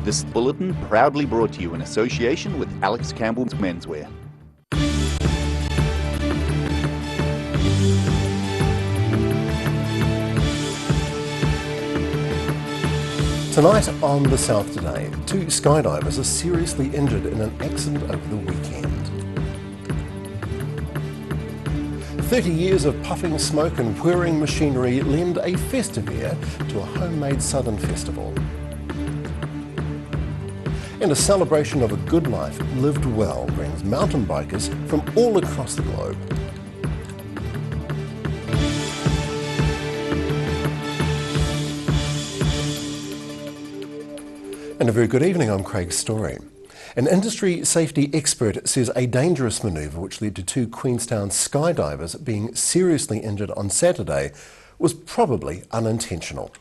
This bulletin proudly brought to you in association with Alex Campbell's Menswear. Tonight on The South Today, 2 skydivers are seriously injured in an accident over the weekend. 30 years of puffing smoke and whirring machinery lend a festive air to a homemade southern festival. And a celebration of a good life lived well brings mountain bikers from all across the globe. And a very good evening, I'm Craig Story. An industry safety expert says a dangerous manoeuvre which led to 2 Queenstown skydivers being seriously injured on Saturday was probably unintentional.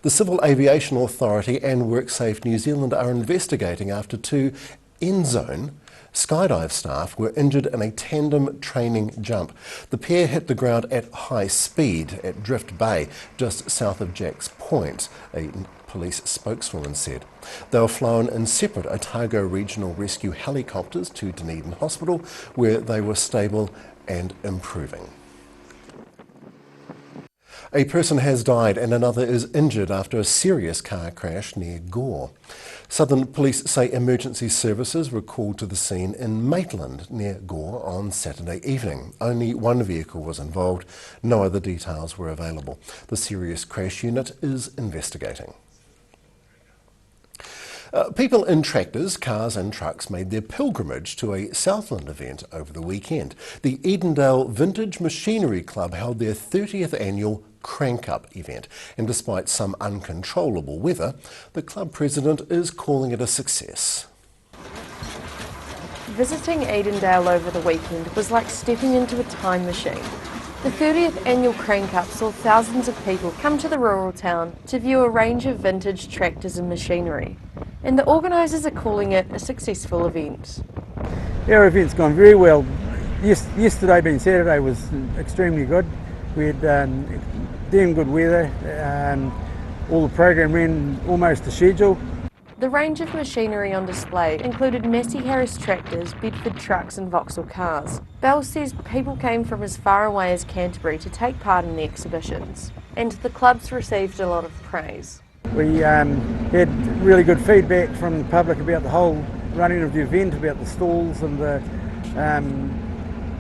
The Civil Aviation Authority and WorkSafe New Zealand are investigating after 2 Endzone skydive staff were injured in a tandem training jump. The pair hit the ground at high speed at Drift Bay, just south of Jacks Point, a police spokeswoman said. They were flown in separate Otago Regional Rescue helicopters to Dunedin Hospital, where they were stable and improving. A person has died and another is injured after a serious car crash near Gore. Southern Police say emergency services were called to the scene in Maitland near Gore on Saturday evening. Only 1 vehicle was involved. No other details were available. The serious crash unit is investigating. People in tractors, cars and trucks made their pilgrimage to a Southland event over the weekend. The Edendale Vintage Machinery Club held their 30th annual Crank Up event, and despite some uncontrollable weather, the club president is calling it a success. Visiting Edendale over the weekend was like stepping into a time machine. The 30th annual Crank Up saw thousands of people come to the rural town to view a range of vintage tractors and machinery, and the organisers are calling it a successful event. Our event's gone very well. Yesterday being Saturday was extremely good. We had damn good weather. All the program ran almost to schedule. The range of machinery on display included Massey Harris tractors, Bedford trucks and Vauxhall cars. Bell says people came from as far away as Canterbury to take part in the exhibitions, and the clubs received a lot of praise. We had really good feedback from the public about the whole running of the event, about the stalls and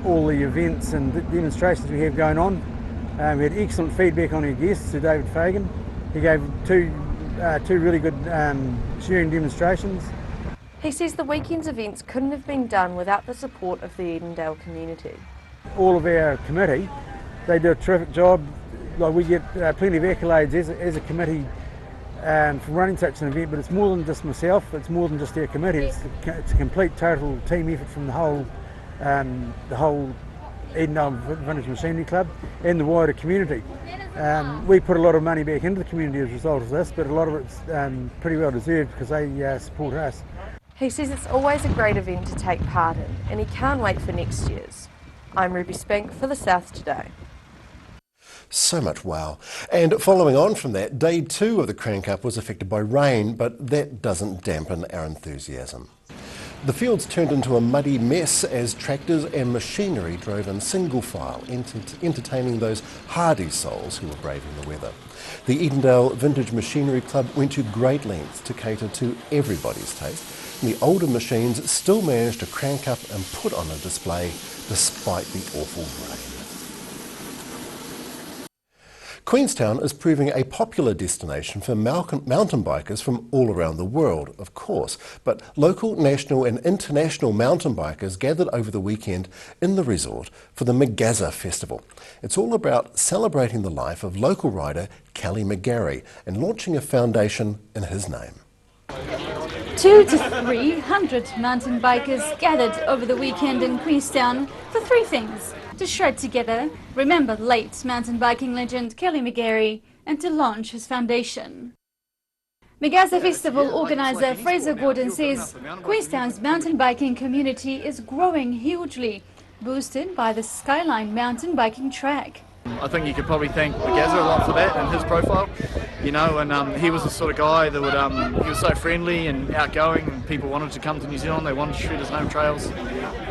all the events and demonstrations we have going on. We had excellent feedback on our guests, Sir David Fagan. He gave two really good sharing demonstrations. He says the weekend's events couldn't have been done without the support of the Edendale community. All of our committee, they do a terrific job. Like, we get plenty of accolades as a committee for running such an event, but it's more than just myself, it's more than just our committee. It's a complete total team effort from the whole Edendale Vintage Machinery Club and the wider community. We put a lot of money back into the community as a result of this, but a lot of it's pretty well deserved because they support us. He says it's always a great event to take part in, and he can't wait for next year's. I'm Ruby Spink for The South Today. So much wow. And following on from that, day 2 of the Crank Up was affected by rain, but that doesn't dampen our enthusiasm. The fields turned into a muddy mess as tractors and machinery drove in single file, entertaining those hardy souls who were braving the weather. The Edendale Vintage Machinery Club went to great lengths to cater to everybody's taste, and the older machines still managed to crank up and put on a display despite the awful rain. Queenstown is proving a popular destination for mountain bikers from all around the world, of course, but local, national and international mountain bikers gathered over the weekend in the resort for the McGazza Festival. It's all about celebrating the life of local rider Kelly McGarry and launching a foundation in his name. 200 to 300 mountain bikers gathered over the weekend in Queenstown for 3 things: to shred together, remember late mountain biking legend Kelly McGarry, and to launch his foundation. McGazza Festival organiser Fraser Gordon says Queenstown's mountain biking community is growing hugely, boosted by the Skyline mountain biking track. I think you could probably thank Gazza a lot for that and his profile, you know, and he was the sort of guy that would, he was so friendly and outgoing, and people wanted to come to New Zealand, they wanted to shoot his home trails,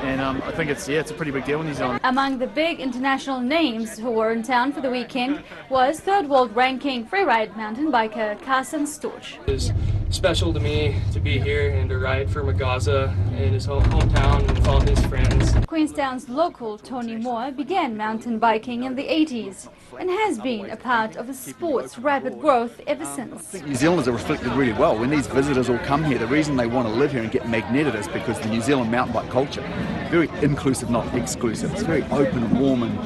and I think it's a pretty big deal in New Zealand. Among the big international names who were in town for the weekend was third world ranking freeride mountain biker Carson Storch. It's special to me to be here and to ride for Magaza in his hometown with all his friends. Queenstown's local Tony Moore began mountain biking in the 80s and has been a part of the sport's rapid growth ever since. New Zealanders are reflected really well. When these visitors all come here, the reason they want to live here and get magneted is because the New Zealand mountain bike culture, very inclusive, not exclusive. It's very open and warm and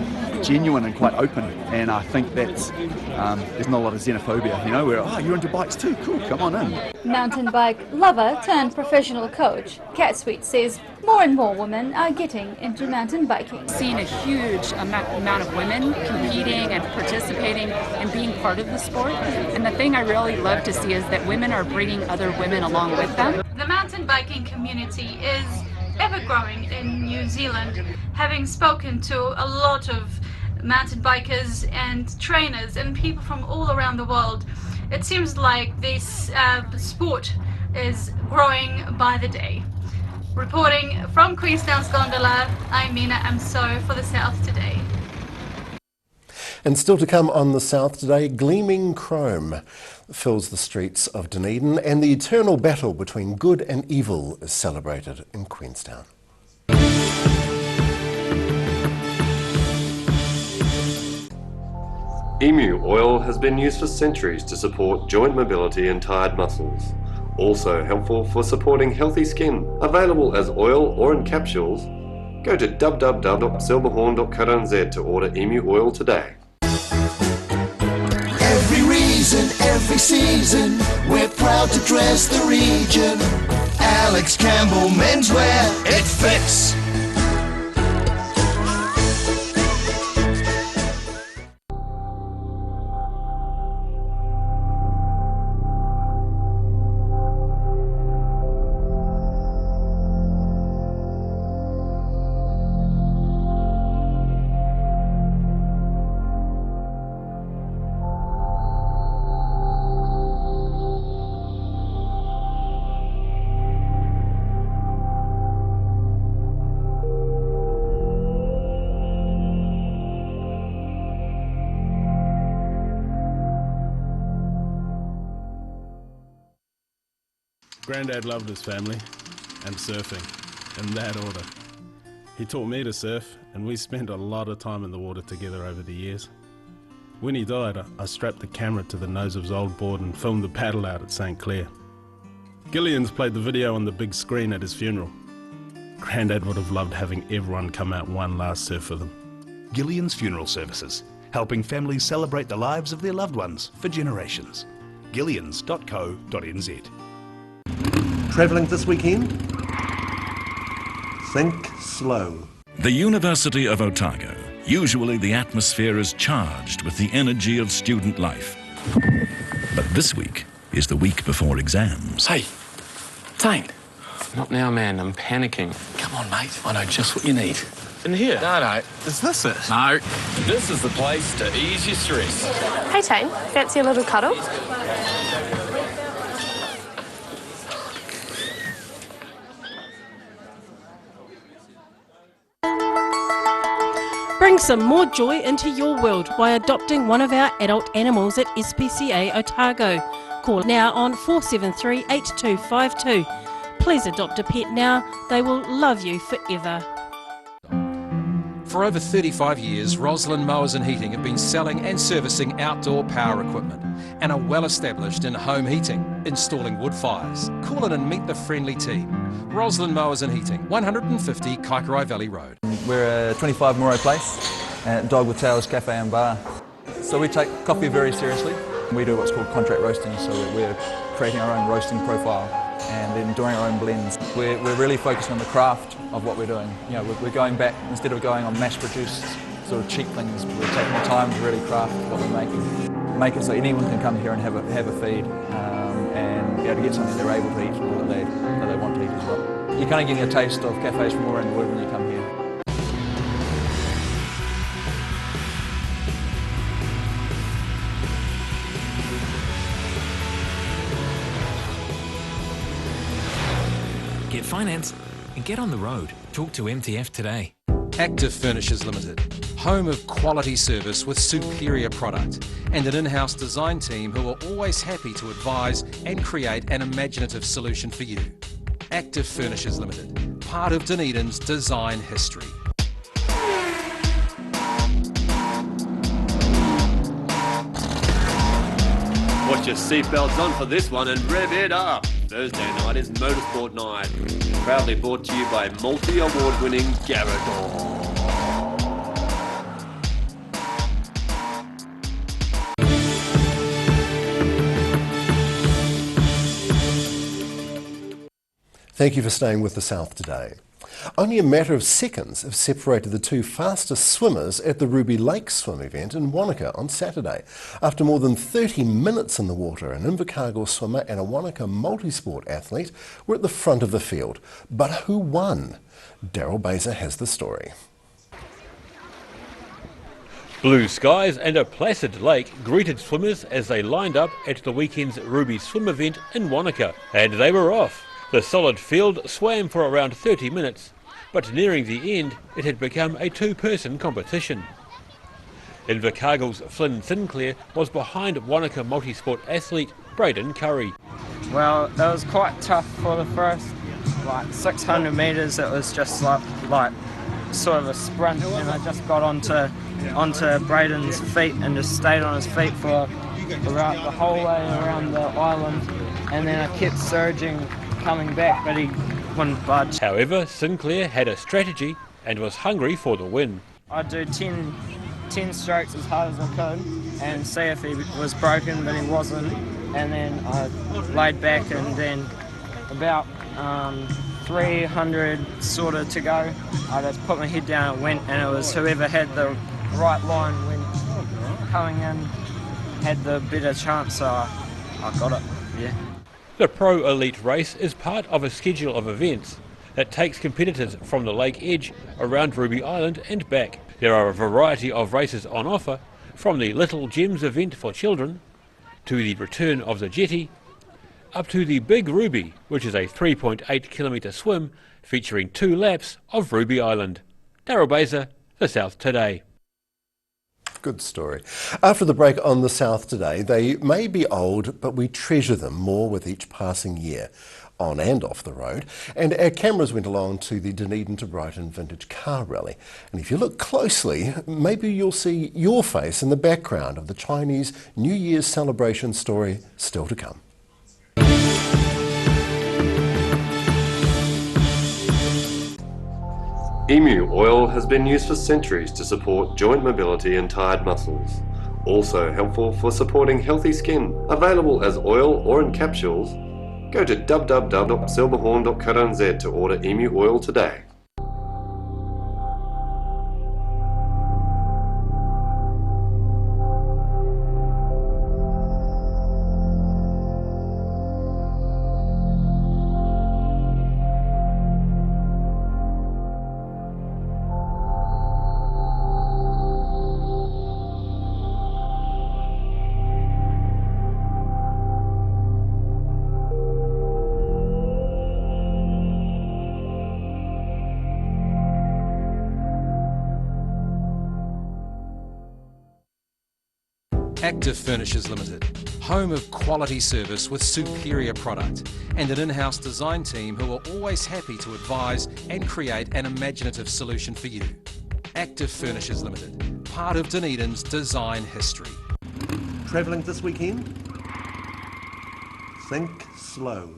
genuine and quite open. And I think that's, there's not a lot of xenophobia, you know, where, oh, you're into bikes too, cool, come on in. Mountain bike lover turned professional coach, Kat Sweet says more and more women are getting into mountain biking. Seen a huge amount of women competing and participating and being part of the sport. And the thing I really love to see is that women are bringing other women along with them. The mountain biking community is ever growing in New Zealand. Having spoken to a lot of mountain bikers and trainers and people from all around the world, it seems like this sport is growing by the day. Reporting from Queenstown's Gondola, I'm Mina Amso for the South Today. And still to come on the South Today, gleaming chrome fills the streets of Dunedin, and the eternal battle between good and evil is celebrated in Queenstown. Emu oil has been used for centuries to support joint mobility and tired muscles. Also helpful for supporting healthy skin. Available as oil or in capsules. Go to www.silverhorn.co.nz to order emu oil today. Every reason, every season, we're proud to dress the region. Alex Campbell Menswear, it fits. Grandad loved his family and surfing, in that order. He taught me to surf, and we spent a lot of time in the water together over the years. When he died, I strapped the camera to the nose of his old board and filmed the paddle out at St. Clair. Gillian's played the video on the big screen at his funeral. Grandad would have loved having everyone come out one last surf with him. Gillian's Funeral Services, helping families celebrate the lives of their loved ones for generations. Gillians.co.nz. Travelling this weekend? Think slow. The University of Otago. Usually the atmosphere is charged with the energy of student life. But this week is the week before exams. Hey, Dane. Not now, man. I'm panicking. Come on, mate. I know just what you need. In here? No. Is this it? No. This is the place to ease your stress. Hey, Tane. Fancy a little cuddle? Bring some more joy into your world by adopting one of our adult animals at SPCA Otago. Call now on 473 8252. Please adopt a pet now. They will love you forever. For over 35 years, Roslyn Mowers and Heating have been selling and servicing outdoor power equipment and are well established in home heating, installing wood fires. Call in and meet the friendly team. Roslyn Mowers and Heating, 150 Kaikorai Valley Road. We're a 25 Moray Place at Dog with Tails Cafe and Bar. So we take coffee very seriously. We do what's called contract roasting, so we're creating our own roasting profile and then doing our own blends. We're really focused on the craft of what we're doing. You know, we're going back, instead of going on mass-produced sort of cheap things, we're taking the time to really craft what we're making. Make it so anyone can come here and have a feed and be able to get something they're able to eat or that they want to eat as well. You're kind of getting a taste of cafes from all around the world when you come here. get finance, and get on the road. Talk to MTF today. Active Furnishers Limited, home of quality service with superior product and an in-house design team who are always happy to advise and create an imaginative solution for you. Active Furnishers Limited, part of Dunedin's design history. Put your seatbelts on for this one and rev it up. Thursday night is Motorsport Night. Proudly brought to you by multi-award winning Garador. Thank you for staying with the South today. Only a matter of seconds have separated the two fastest swimmers at the Ruby Lake swim event in Wanaka on Saturday. After more than 30 minutes in the water, an Invercargill swimmer and a Wanaka multisport athlete were at the front of the field. But who won? Daryl Baser has the story. Blue skies and a placid lake greeted swimmers as they lined up at the weekend's Ruby swim event in Wanaka, and they were off. The solid field swam for around 30 minutes, but nearing the end it had become a two-person competition. Invercargill's Flynn Sinclair was behind Wanaka multisport athlete Braden Curry. Well, it was quite tough for the first 600 metres. It was just like sort of a sprint, and I just got onto Braden's feet and just stayed on his feet for around the whole way around the island, and then I kept surging coming back, but he wouldn't budge. However, Sinclair had a strategy and was hungry for the win. I'd do 10 strokes as hard as I could and see if he was broken, but he wasn't, and then I laid back, and then about 300 sort of to go, I just put my head down and went, and it was whoever had the right line when coming in had the better chance, so I got it, yeah. The Pro Elite race is part of a schedule of events that takes competitors from the lake edge around Ruby Island and back. There are a variety of races on offer, from the Little Gems event for children, to the return of the jetty, up to the Big Ruby, which is a 3.8 kilometre swim featuring 2 laps of Ruby Island. Daryl Baser, The South Today. Good story. After the break on the South Today, they may be old, but we treasure them more with each passing year, on and off the road. And our cameras went along to the Dunedin to Brighton Vintage Car Rally. And if you look closely, maybe you'll see your face in the background of the Chinese New Year's celebration story still to come. Emu oil has been used for centuries to support joint mobility and tired muscles. Also helpful for supporting healthy skin. Available as oil or in capsules. Go to www.silverhorn.co.nz to order emu oil today. Active Furnishers Limited, home of quality service with superior product and an in-house design team who are always happy to advise and create an imaginative solution for you. Active Furnishers Limited, part of Dunedin's design history. Travelling this weekend? Think slow.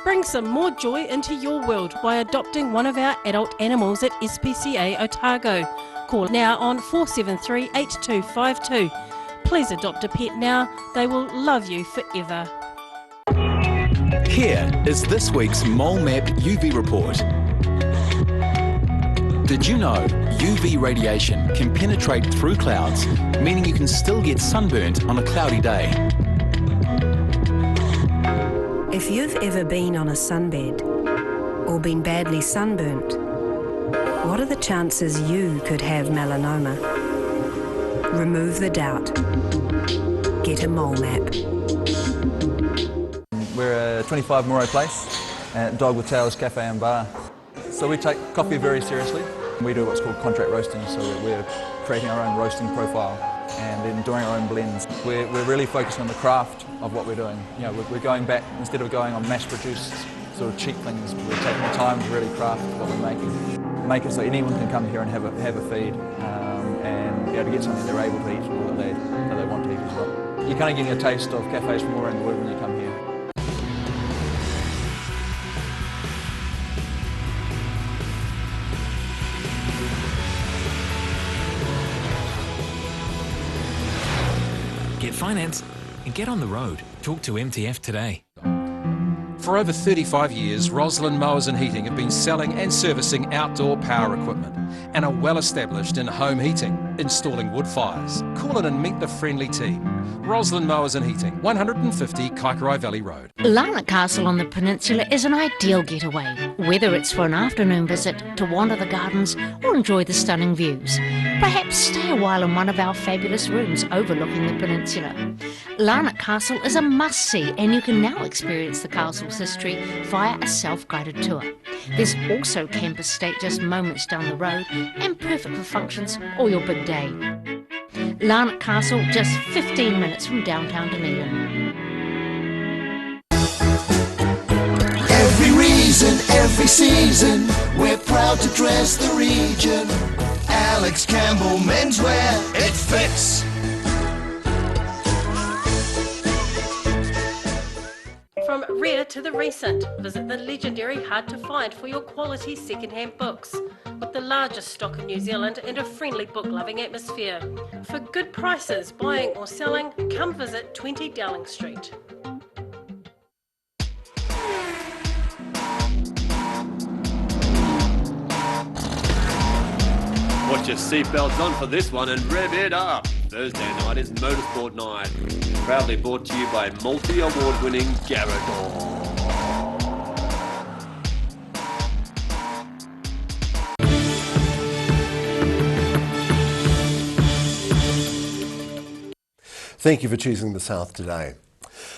Bring some more joy into your world by adopting one of our adult animals at SPCA Otago. Call now on 473 8252. Please adopt a pet now, they will love you forever. Here is this week's Mole Map UV report. Did you know UV radiation can penetrate through clouds, meaning you can still get sunburnt on a cloudy day? If you've ever been on a sunbed or been badly sunburnt, what are the chances you could have melanoma? Remove the doubt. Get a mole map. We're at 25 Moray Place at Dog with Tails Cafe and Bar. So we take coffee very seriously. We do what's called contract roasting, so we're creating our own roasting profile and then doing our own blends. We're really focused on the craft of what we're doing. You know, we're going back, instead of going on mass-produced sort of cheap things, we're taking the time to really craft what we're making. Make it so anyone can come here and have a feed and be able to get something they're able to eat or that they want to eat as well. You're kind of getting a taste of cafes from all around the world when you come here. Get finance and get on the road. Talk to MTF today. For over 35 years, Roslyn Mowers and Heating have been selling and servicing outdoor power equipment and are well established in home heating, installing wood fires. Call in and meet the friendly team. Roslyn Mowers and Heating, 150 Kaikorai Valley Road. Larnac Castle on the peninsula is an ideal getaway, whether it's for an afternoon visit, to wander the gardens or enjoy the stunning views. Perhaps stay a while in one of our fabulous rooms overlooking the peninsula. Larnac Castle is a must-see, and you can now experience the castle's history via a self-guided tour. There's also Camp Estate just moments down the road and perfect for functions or your big day. Larnac Castle, just 15 minutes from downtown Dunedin. Every reason, every season, we're proud to dress the region. Alex Campbell Menswear, it fits. From rare to the recent, visit the legendary Hard to Find for your quality second-hand books. With the largest stock in New Zealand and a friendly book-loving atmosphere. For good prices, buying or selling, come visit 20 Dowling Street. Put your seatbelts on for this one and rev it up. Thursday night is Motorsport Night. Proudly brought to you by multi-award-winning Garador. Thank you for choosing the South today.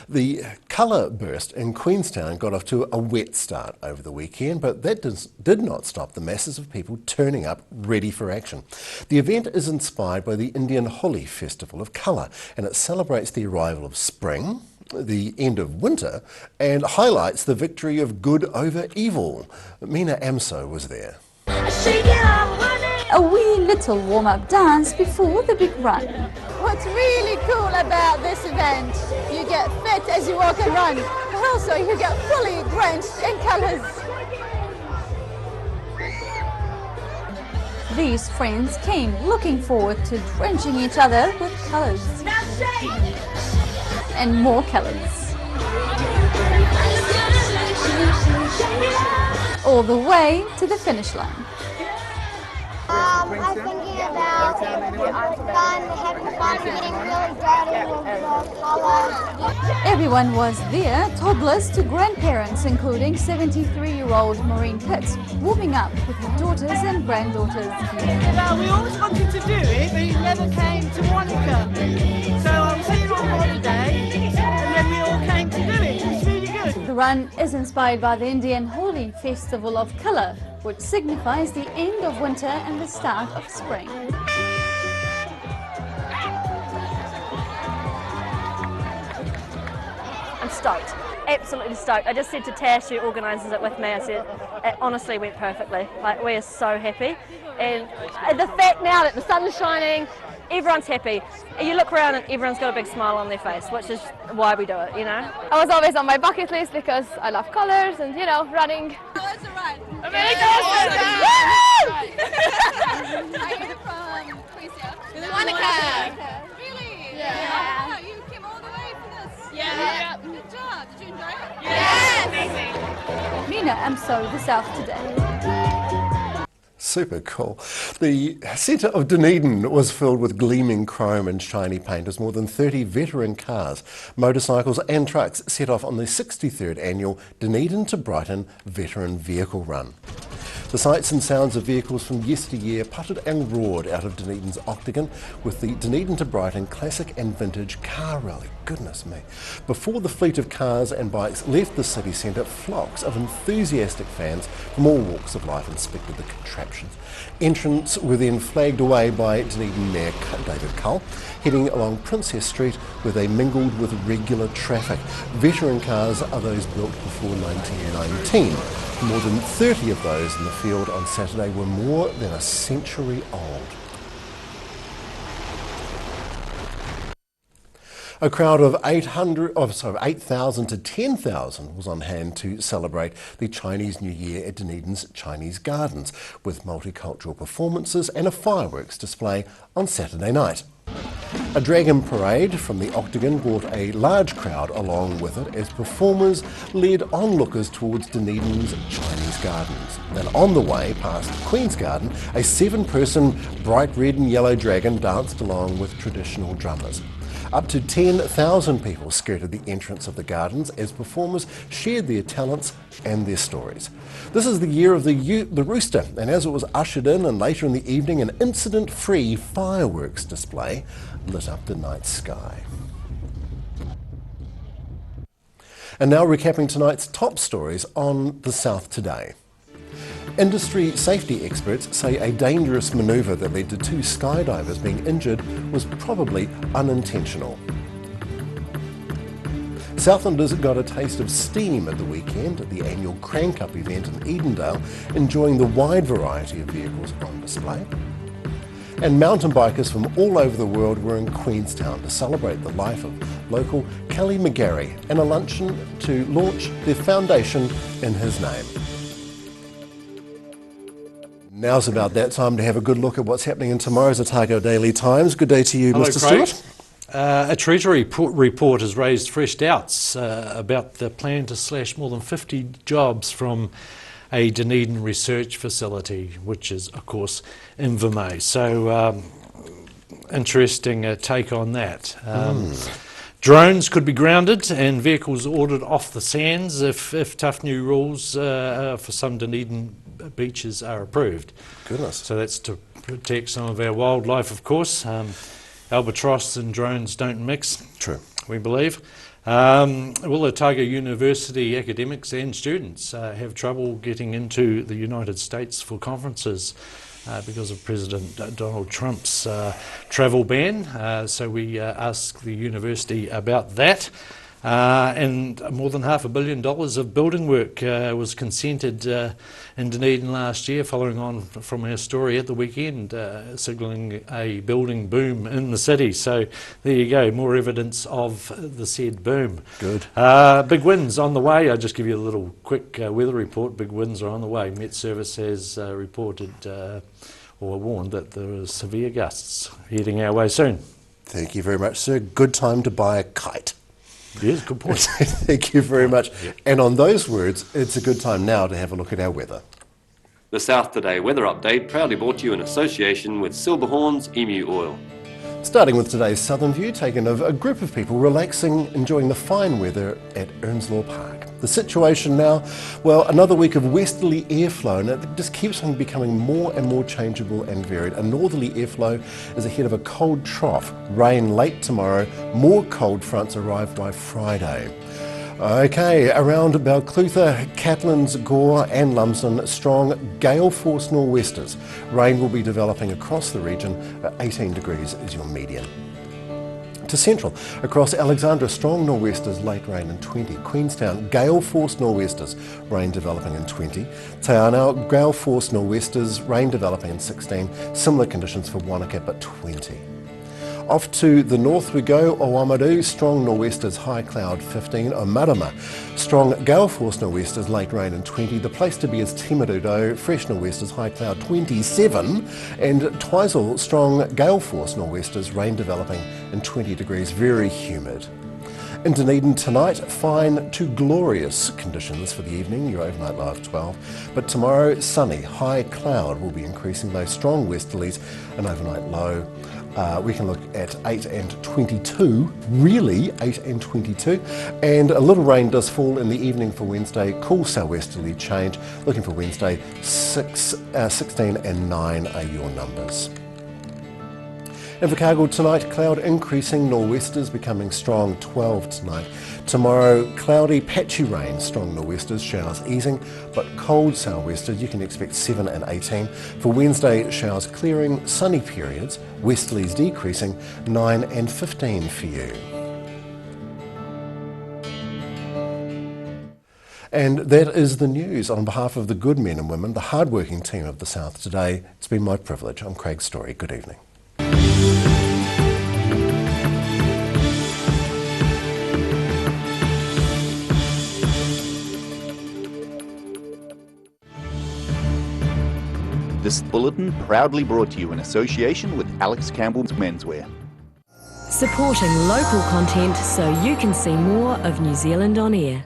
The colour burst in Queenstown got off to a wet start over the weekend, but that did not stop the masses of people turning up ready for action. The event is inspired by the Indian Holi Festival of Colour, and it celebrates the arrival of spring, the end of winter, and highlights the victory of good over evil. Mina Amso was there. A wee little warm-up dance before the big run. What's really cool about this event, you get fit as you walk and run, but also you get fully drenched in colours. These friends came looking forward to drenching each other with colours. And more colours. All the way to the finish line. I'm thinking about having fun, getting really dirty with colours. Everyone was there, toddlers to grandparents, including 73-year-old Maureen Pitts, warming up with her daughters and granddaughters. We always wanted to do it, but it never came to Monica. So I was here on holiday, and then we all came to do it. It's really good. The run is inspired by the Indian Holi Festival of Colour, which signifies the end of winter and the start of spring. I'm stoked, absolutely stoked. I just said to Tash, who organises it with me, I said, it honestly went perfectly. Like, we are so happy. And the fact now that the sun is shining, everyone's happy. You look around and everyone's got a big smile on their face, which is why we do it, you know? I was always on my bucket list because I love colours and, you know, running. Oh, it's a run. America! Are you from Queenstown? Monica. Really? Yeah. Wow, you came all the way for this? Yeah. Good job. Did you enjoy it? Yes! Mina Amso, the South Today. Super cool. The centre of Dunedin was filled with gleaming chrome and shiny paint as more than 30 veteran cars, motorcycles and trucks set off on the 63rd annual Dunedin to Brighton Veteran Vehicle Run. The sights and sounds of vehicles from yesteryear putted and roared out of Dunedin's Octagon with the Dunedin to Brighton Classic and Vintage Car Rally. Goodness me. Before the fleet of cars and bikes left the city centre, flocks of enthusiastic fans from all walks of life inspected the contraptions. Entrants were then flagged away by Dunedin Mayor David Cull, heading along Princess Street where they mingled with regular traffic. Veteran cars are those built before 1919. More than 30 of those in the field on Saturday were more than a century old. A crowd of 8,000 to 10,000 was on hand to celebrate the Chinese New Year at Dunedin's Chinese Gardens, with multicultural performances and a fireworks display on Saturday night. A dragon parade from the Octagon brought a large crowd along with it as performers led onlookers towards Dunedin's Chinese Gardens. Then on the way past Queen's Garden, a 7-person bright red and yellow dragon danced along with traditional drummers. Up to 10,000 people skirted the entrance of the gardens as performers shared their talents and their stories. This is the year of the rooster, and as it was ushered in and later in the evening, an incident-free fireworks display lit up the night sky. And now recapping tonight's top stories on the South Today. Industry safety experts say a dangerous manoeuvre that led to 2 skydivers being injured was probably unintentional. Southlanders got a taste of steam at the weekend at the annual Crank Up event in Edendale, enjoying the wide variety of vehicles on display. And mountain bikers from all over the world were in Queenstown to celebrate the life of local Kelly McGarry and a luncheon to launch their foundation in his name. Now's about that time to have a good look at what's happening in tomorrow's Otago Daily Times. Good day to you, Hello, Mr. Craig. Stewart. A Treasury report has raised fresh doubts about the plan to slash more than 50 jobs from a Dunedin research facility, which is, of course, Invermay. So, interesting take on that. Drones could be grounded and vehicles ordered off the sands if tough new rules for some Dunedin beaches are approved. Goodness. So that's to protect some of our wildlife, of course. Albatross and drones don't mix. True. We believe. Will Otago University academics and students have trouble getting into the United States for conferences because of President Donald Trump's travel ban? So we asked the university about that. And more than $500 million of building work was consented in Dunedin last year, following on from our story at the weekend, signalling a building boom in the city. So there you go, more evidence of the said boom. Good. Big winds on the way. I'll just give you a little quick weather report. Big winds are on the way. Met Service has reported or warned that there are severe gusts heading our way soon. Thank you very much, sir. Good time to buy a kite. Yes, good point. Thank you very much. Yep. And on those words, it's a good time now to have a look at our weather. The South Today weather update proudly brought to you in association with Silverhorns Emu Oil. Starting with today's southern view, taken of a group of people relaxing, enjoying the fine weather at Earnslaw Park. The situation now, well, another week of westerly airflow, and it just keeps on becoming more and more changeable and varied. A northerly airflow is ahead of a cold trough. Rain late tomorrow, more cold fronts arrive by Friday. Okay, around Balclutha, Catlins, Gore and Lumsden, strong gale force nor'westers. Rain will be developing across the region. 18 degrees is your median. To central, across Alexandra, strong nor'westers, late rain in 20. Queenstown, gale force nor'westers, rain developing in 20. Te Anau, gale force nor'westers, rain developing in 16. Similar conditions for Wanaka, but 20. Off to the north we go, Oamaru, strong nor'westers, high cloud 15. Omarama, strong gale force nor'westers, late rain in 20. The place to be is Timarudo, fresh nor'westers, high cloud 27. And Twizel, strong gale force nor'westers, rain developing in 20 degrees, very humid. In Dunedin tonight, fine to glorious conditions for the evening, your overnight low of 12. But tomorrow, sunny, high cloud will be increasing those strong westerlies, an overnight low We can look at 8 and 22, really 8 and 22, and a little rain does fall in the evening for Wednesday. Cool southwesterly change. Looking for Wednesday, 16 and 9 are your numbers. Invercargill tonight, cloud increasing, nor'westers becoming strong, 12 tonight. Tomorrow, cloudy, patchy rain, strong nor'westers, showers easing, but cold sou'westers, you can expect 7 and 18. For Wednesday, showers clearing, sunny periods, westerlies decreasing, 9 and 15 for you. And that is the news. On behalf of the good men and women, the hard-working team of the South today, it's been my privilege. I'm Craig Story. Good evening. This bulletin proudly brought to you in association with Alex Campbell's Menswear. Supporting local content so you can see more of New Zealand on air.